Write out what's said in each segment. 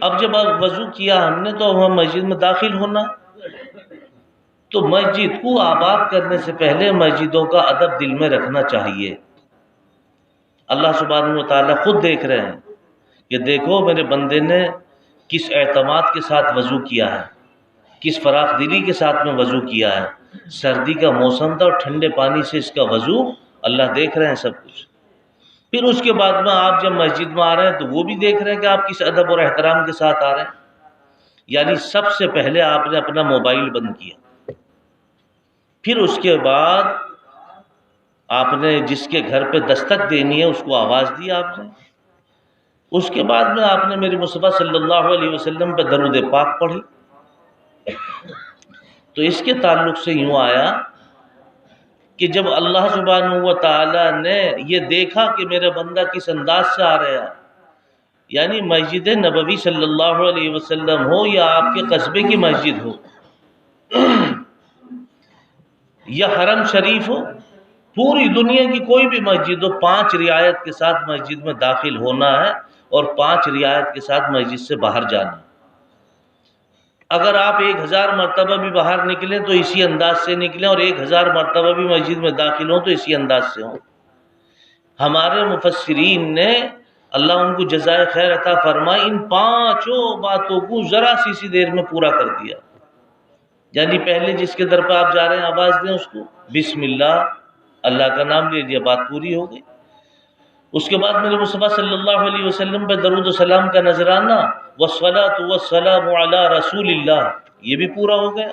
اب جب وضو کیا ہم نے تو ہم مسجد میں داخل ہونا، تو مسجد کو آباد کرنے سے پہلے مسجدوں کا ادب دل میں رکھنا چاہیے۔ اللہ سبحانہ و تعالیٰ خود دیکھ رہے ہیں کہ دیکھو میرے بندے نے کس اعتماد کے ساتھ وضو کیا ہے، کس فراخ دلی کے ساتھ میں وضو کیا ہے۔ سردی کا موسم تھا اور ٹھنڈے پانی سے اس کا وضو، اللہ دیکھ رہے ہیں سب کچھ۔ پھر اس کے بعد میں آپ جب مسجد میں آ رہے ہیں تو وہ بھی دیکھ رہے ہیں کہ آپ کس ادب اور احترام کے ساتھ آ رہے ہیں۔ یعنی سب سے پہلے آپ نے اپنا موبائل بند کیا، پھر اس کے بعد آپ نے جس کے گھر پہ دستک دینی ہے اس کو آواز دی آپ نے، اس کے بعد میں آپ نے میرے مصطفیٰ صلی اللہ علیہ وسلم پہ درود پاک پڑھی۔ تو اس کے تعلق سے یوں آیا کہ جب اللہ سبحانہ و تعالیٰ نے یہ دیکھا کہ میرا بندہ کس انداز سے آ رہا ہے، یعنی مسجد نبوی صلی اللہ علیہ وسلم ہو یا آپ کے قصبے کی مسجد ہو یا حرم شریف ہو، پوری دنیا کی کوئی بھی مسجد ہو، 5 رعایت کے ساتھ مسجد میں داخل ہونا ہے اور 5 رعایت کے ساتھ مسجد سے باہر جانا ہے۔ اگر آپ 1000 مرتبہ بھی باہر نکلیں تو اسی انداز سے نکلیں، اور 1000 مرتبہ بھی مسجد میں داخل ہوں تو اسی انداز سے ہوں۔ ہمارے مفسرین نے اللہ ان کو جزائے خیر عطا فرمائے، ان 5 باتوں کو ذرا سی دیر میں پورا کر دیا۔ یعنی پہلے جس کے در پہ آپ جا رہے ہیں آواز دیں اس کو، بسم اللہ، اللہ کا نام لے لیا، بات پوری ہو گئی۔ اس کے بعد میرے مصطفیٰ صلی اللہ علیہ وسلم پہ درود و سلام کا نذرانہ، والصلاة والسلام علی رسول اللہ، یہ بھی پورا ہو گیا۔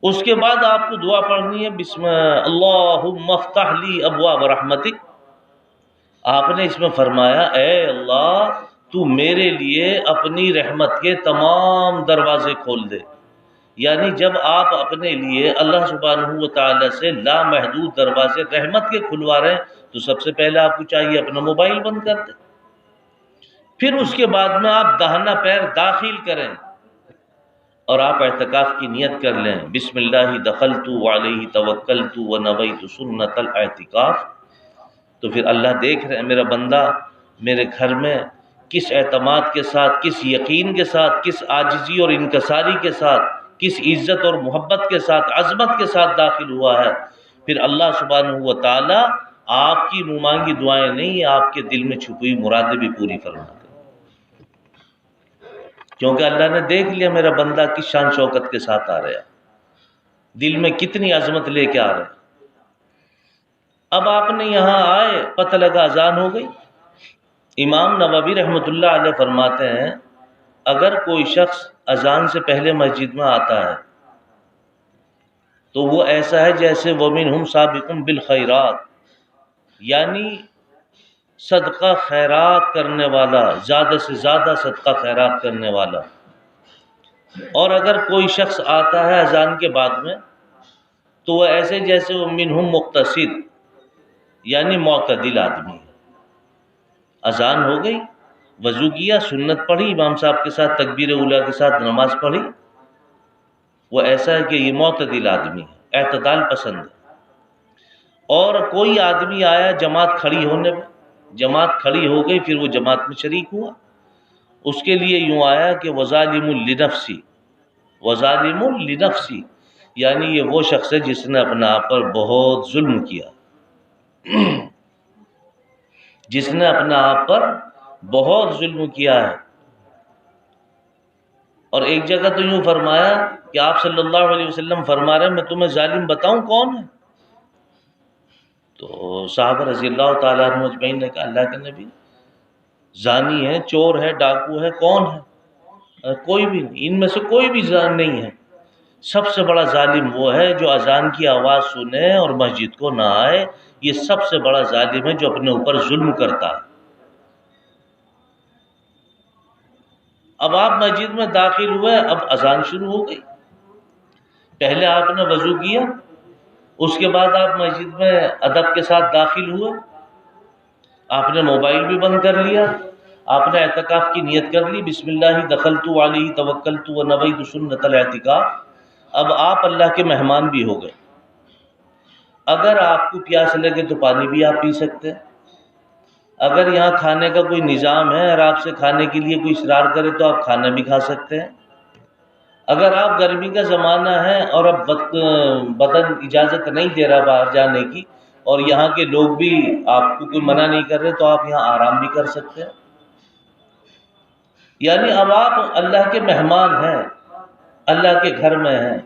اس کے بعد آپ کو دعا پڑھنی ہے، بسم اللہم افتح لی ابواب رحمتک۔ آپ نے اس میں فرمایا اے اللہ تو میرے لیے اپنی رحمت کے تمام دروازے کھول دے۔ یعنی جب آپ اپنے لیے اللہ سبحانہ و تعالیٰ سے لامحدود دروازے رحمت کے کھلوا رہے ہیں تو سب سے پہلے آپ کو چاہیے اپنا موبائل بند کر دیں۔ پھر اس کے بعد میں آپ داہنا پیر داخل کریں اور آپ اعتکاف کی نیت کر لیں، بسم اللہ دخلت وعلیہ توکلت ونویت سنت الاعتکاف۔ تو پھر اللہ دیکھ رہے ہیں میرا بندہ میرے گھر میں کس اعتماد کے ساتھ، کس یقین کے ساتھ، کس عاجزی اور انکساری کے ساتھ، کس عزت اور محبت کے ساتھ، عظمت کے ساتھ داخل ہوا ہے۔ پھر اللہ سبحانہ و تعالیٰ آپ کی منہ مانگی دعائیں نہیں، آپ کے دل میں چھپی ہوئی مرادیں بھی پوری فرماتے ہیں، کیونکہ اللہ نے دیکھ لیا میرا بندہ کس شان شوکت کے ساتھ آ رہا ہے، دل میں کتنی عظمت لے کے آ رہا ہے۔ اب آپ نے یہاں آئے، پتہ لگا اذان ہو گئی۔ امام نووی رحمۃ اللہ علیہ فرماتے ہیں اگر کوئی شخص اذان سے پہلے مسجد میں آتا ہے تو وہ ایسا ہے جیسے وَمِنْهُمْ سَابِقٌ بِالْخَيْرَاتِ، یعنی صدقہ خیرات کرنے والا، زیادہ سے زیادہ صدقہ خیرات کرنے والا۔ اور اگر کوئی شخص آتا ہے اذان کے بعد میں تو وہ ایسے جیسے وَمِنْهُمْ مُقْتَصِد، یعنی معتدل آدمی ہے۔ اذان ہو گئی، وضو کیا، سنت پڑھی، امام صاحب کے ساتھ تکبیر اولیٰ کے ساتھ نماز پڑھی، وہ ایسا ہے کہ یہ معتدل آدمی ہے، اعتدال پسند ہے۔ اور کوئی آدمی آیا جماعت کھڑی ہونے میں، جماعت کھڑی ہو گئی، پھر وہ جماعت میں شریک ہوا، اس کے لیے یوں آیا کہ وظالم لنفسی، وظالم لنفسی، یعنی یہ وہ شخص ہے جس نے اپنے آپ پر بہت ظلم کیا، جس نے اپنے آپ پر بہت ظلم کیا ہے۔ اور ایک جگہ تو یوں فرمایا کہ آپ صلی اللہ علیہ وسلم فرما رہے ہیں میں تمہیں ظالم بتاؤں کون ہے؟ تو صحابہ رضی اللہ تعالیٰ عنہ اجمعین نے کہا اللہ کے نبی زانی ہے، چور ہے، ڈاکو ہے، کون ہے؟ کوئی بھی نہیں، ان میں سے کوئی بھی ظالم نہیں ہے۔ سب سے بڑا ظالم وہ ہے جو اذان کی آواز سنے اور مسجد کو نہ آئے، یہ سب سے بڑا ظالم ہے جو اپنے اوپر ظلم کرتا ہے۔ اب آپ مسجد میں داخل ہوئے، اب اذان شروع ہو گئی، پہلے آپ نے وضو کیا، اس کے بعد آپ مسجد میں ادب کے ساتھ داخل ہوئے، آپ نے موبائل بھی بند کر لیا، آپ نے اعتکاف کی نیت کر لی، بسم اللہ دخلت علیہ توکلت ونویت سنت الاعتکاف۔ اب آپ اللہ کے مہمان بھی ہو گئے، اگر آپ کو پیاس لگے تو پانی بھی آپ پی سکتے ہیں، اگر یہاں کھانے کا کوئی نظام ہے اور آپ سے کھانے کے لیے کوئی اصرار کرے تو آپ کھانا بھی کھا سکتے ہیں۔ اگر آپ گرمی کا زمانہ ہے اور اب بدن اجازت نہیں دے رہا باہر جانے کی اور یہاں کے لوگ بھی آپ کو کوئی منع نہیں کر رہے تو آپ یہاں آرام بھی کر سکتے ہیں۔ یعنی اب آپ اللہ کے مہمان ہیں، اللہ کے گھر میں ہیں،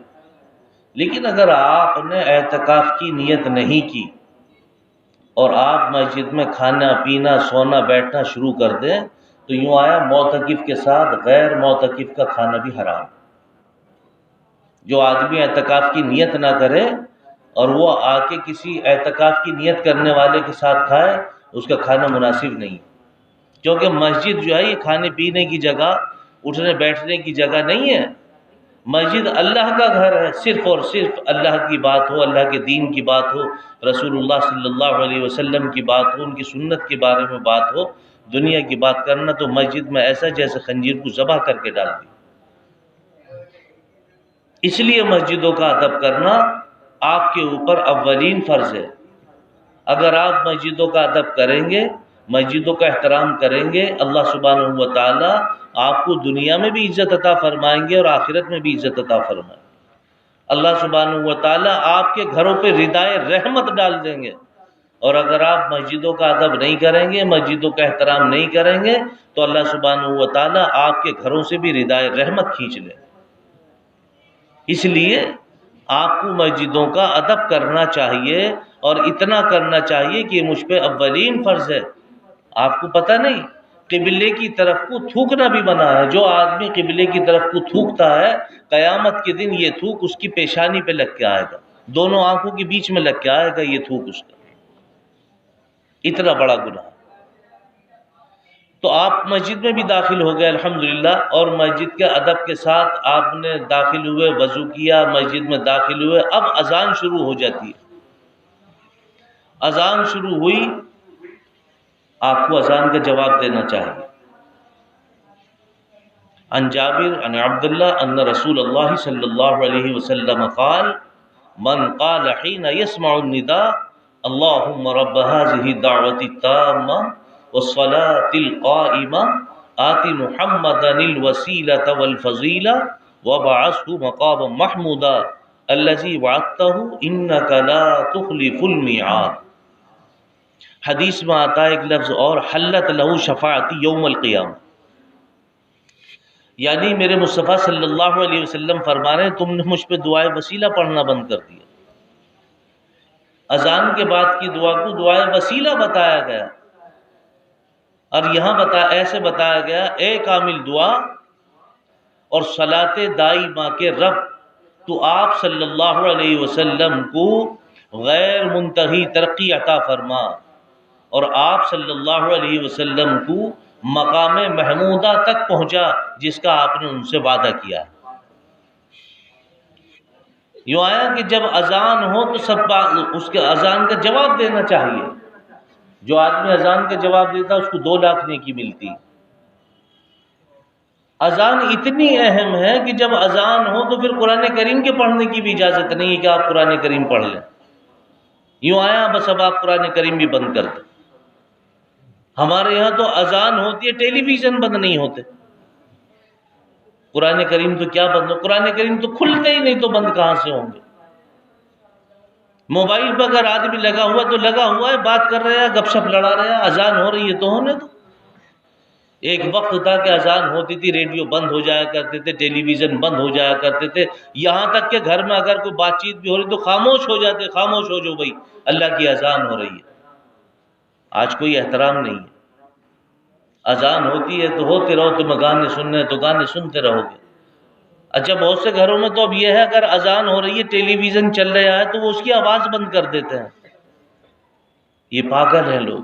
لیکن اگر آپ نے اعتکاف کی نیت نہیں کی اور آپ مسجد میں کھانا پینا سونا بیٹھنا شروع کر دیں تو یوں آیا معتکف کے ساتھ غیر معتکف کا کھانا بھی حرام۔ جو آدمی اعتکاف کی نیت نہ کرے اور وہ آ کے کسی اعتکاف کی نیت کرنے والے کے ساتھ کھائے، اس کا کھانا مناسب نہیں، کیونکہ مسجد جو ہے یہ کھانے پینے کی جگہ، اٹھنے بیٹھنے کی جگہ نہیں ہے۔ مسجد اللہ کا گھر ہے، صرف اور صرف اللہ کی بات ہو، اللہ کے دین کی بات ہو، رسول اللہ صلی اللہ علیہ وسلم کی بات ہو، ان کی سنت کے بارے میں بات ہو۔ دنیا کی بات کرنا تو مسجد میں ایسا جیسے خنجیر کو ذبح کر کے ڈال دی۔ اس لیے مسجدوں کا ادب کرنا آپ کے اوپر اولین فرض ہے۔ اگر آپ مسجدوں کا ادب کریں گے، مسجدوں کا احترام کریں گے، اللہ سبحانہ و تعالی آپ کو دنیا میں بھی عزت عطا فرمائیں گے اور آخرت میں بھی عزت عطا فرمائیں گے۔ اللہ سبحانہ و تعالی آپ کے گھروں پہ ردائے رحمت ڈال دیں گے، اور اگر آپ مسجدوں کا ادب نہیں کریں گے، مسجدوں کا احترام نہیں کریں گے تو اللہ سبحانہ و تعالی آپ کے گھروں سے بھی ردائے رحمت کھینچ لیں۔ اس لیے آپ کو مسجدوں کا ادب کرنا چاہیے، اور اتنا کرنا چاہیے کہ مجھ پہ اولین فرض ہے۔ آپ کو پتہ نہیں قبلے کی طرف کو تھوکنا بھی منع ہے۔ جو آدمی قبلے کی طرف کو تھوکتا ہے قیامت کے دن یہ تھوک اس کی پیشانی پہ لگ کے آئے گا، دونوں آنکھوں کے بیچ میں لگ کے آئے گا یہ تھوک اس کا، اتنا بڑا گناہ۔ تو آپ مسجد میں بھی داخل ہو گئے الحمدللہ، اور مسجد کے ادب کے ساتھ آپ نے داخل ہوئے، وضو کیا، مسجد میں داخل ہوئے، اب اذان شروع ہو جاتی ہے۔ اذان شروع ہوئی، آپ کو اذان کا جواب دینا چاہیے۔ عن جابر عن عبداللہ ان رسول اللہ صلی اللہ علیہ وسلم قال من قال حين يسمع النداء اللهم رب هذه الدعوة التامة والصلاة القائمة آت محمدا الوسيلة والفضيلة وابعثه مقاما محمودا الذي وعدته إنك لا تخلف الميعاد۔ حدیث میں آتا ہے ایک لفظ اور، حلت له شفاعتی یوم القیامہ، یعنی میرے مصطفیٰ صلی اللہ علیہ وسلم فرما رہے ہیں تم نے مجھ پہ دعائے وسیلہ پڑھنا بند کر دیا۔ اذان کے بعد کی دعا کو دعائے وسیلہ بتایا گیا، اور یہاں ایسے بتایا گیا اے کامل دعا اور صلاۃ دائمہ کے رب، تو آپ صلی اللہ علیہ وسلم کو غیر منتہی ترقی عطا فرما، اور آپ صلی اللہ علیہ وسلم کو مقام محمودہ تک پہنچا جس کا آپ نے ان سے وعدہ کیا۔ یوں آیا کہ جب اذان ہو تو سب اس کے اذان کا جواب دینا چاہیے۔ جو آدمی اذان کا جواب دیتا اس کو 2 لاکھ نیکی ملتی۔ اذان اتنی اہم ہے کہ جب اذان ہو تو پھر قرآن کریم کے پڑھنے کی بھی اجازت نہیں ہے کہ آپ قرآن کریم پڑھ لیں۔ یوں آیا بس اب آپ قرآن کریم بھی بند کر دیں۔ ہمارے یہاں تو اذان ہوتی ہے ٹیلی ویژن بند نہیں ہوتے، قرآن کریم تو کیا بند ہو، قرآن کریم تو کھلتے ہی نہیں، تو بند کہاں سے ہوں گے؟ موبائل پہ اگر آدمی لگا ہوا تو لگا ہوا ہے، بات کر رہا ہے، گپ شپ لڑا رہا ہے، اذان ہو رہی ہے تو ہونے دو۔ ایک وقت تھا کہ اذان ہوتی تھی ریڈیو بند ہو جایا کرتے تھے، ٹیلی ویژن بند ہو جایا کرتے تھے، یہاں تک کہ گھر میں اگر کوئی بات چیت بھی ہو رہی تو خاموش ہو جاتے، خاموش ہو جو بھائی اللہ کی اذان ہو رہی ہے۔ آج کوئی احترام نہیں ہے۔ اذان ہوتی ہے تو ہوتے رہو، تمہیں گانے سننے تو گانے سنتے رہو گے۔ اچھا بہت سے گھروں میں تو اب یہ ہے اگر اذان ہو رہی ہے ٹیلی ویژن چل رہا ہے تو وہ اس کی آواز بند کر دیتے ہیں۔ یہ پاگل ہیں لوگ،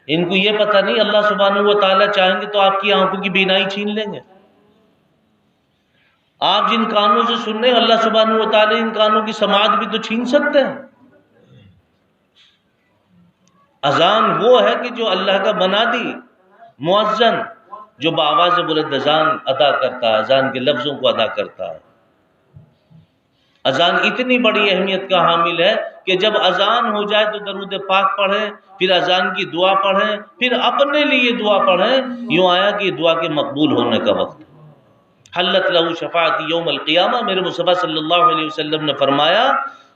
ان کو یہ پتہ نہیں اللہ سبحانہ و تعالیٰ چاہیں گے تو آپ کی آنکھوں کی بینائی چھین لیں گے۔ آپ جن کانوں سے سن رہے ہیں اللہ سبحانہ و تعالیٰ ان کانوں کی سماعت بھی تو چھین سکتے ہیں۔ اذان وہ ہے کہ جو اللہ کا منادی مؤذن جو بآواز بلند اذان ادا کرتا ہے، اذان کے لفظوں کو ادا کرتا ہے۔ اذان اتنی بڑی اہمیت کا حامل ہے کہ جب اذان ہو جائے تو درود پاک پڑھیں، پھر اذان کی دعا پڑھیں، پھر اپنے لیے دعا پڑھیں، یوں آیا کہ دعا کے مقبول ہونے کا وقت۔ حلت لہ شفاعتی یوم القیامہ، میرے مصطفیٰ صلی اللہ علیہ وسلم نے فرمایا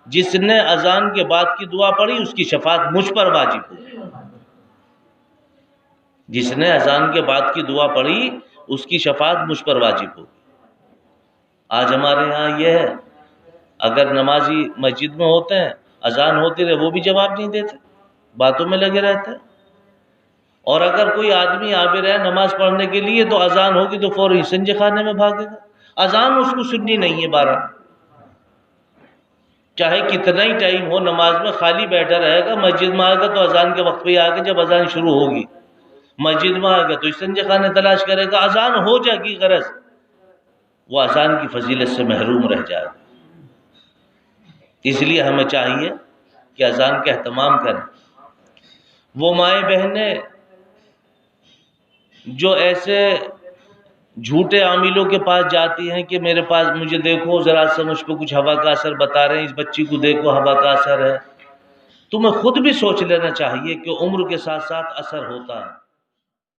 جس نے اذان کے بعد کی دعا پڑھی اس کی شفاعت مجھ پر واجب ہوگی۔ جس نے اذان کے بعد کی دعا پڑھی اس کی شفاعت مجھ پر واجب ہوگی۔ آج ہمارے ہاں یہ ہے، اگر نمازی مسجد میں ہوتے ہیں، اذان ہوتی رہے وہ بھی جواب نہیں دیتے، باتوں میں لگے رہتے ہیں، اور اگر کوئی آدمی آ بھی رہے نماز پڑھنے کے لیے تو اذان ہوگی تو فوراً سنجے خانے میں بھاگے گا۔ اذان اس کو سننی نہیں ہے، بارہ چاہے کتنا ہی ٹائم ہو نماز میں خالی بیٹھا رہے گا، مسجد میں آئے گا تو اذان کے وقت پہ آ کے جب اذان شروع ہوگی مسجد میں آئے گا تو استنجے خانے تلاش کرے گا، اذان ہو جائے گی غرض وہ اذان کی فضیلت سے محروم رہ جائے گا۔ اس لیے ہمیں چاہیے کہ اذان کا اہتمام کریں۔ وہ مائیں بہنیں جو ایسے جھوٹے عاملوں کے پاس جاتی ہیں کہ میرے پاس مجھے دیکھو ذرا سا مجھ پہ کچھ ہوا کا اثر بتا رہے ہیں، اس بچی کو دیکھو ہوا کا اثر ہے، تمہیں خود بھی سوچ لینا چاہیے کہ عمر کے ساتھ ساتھ اثر ہوتا ہے۔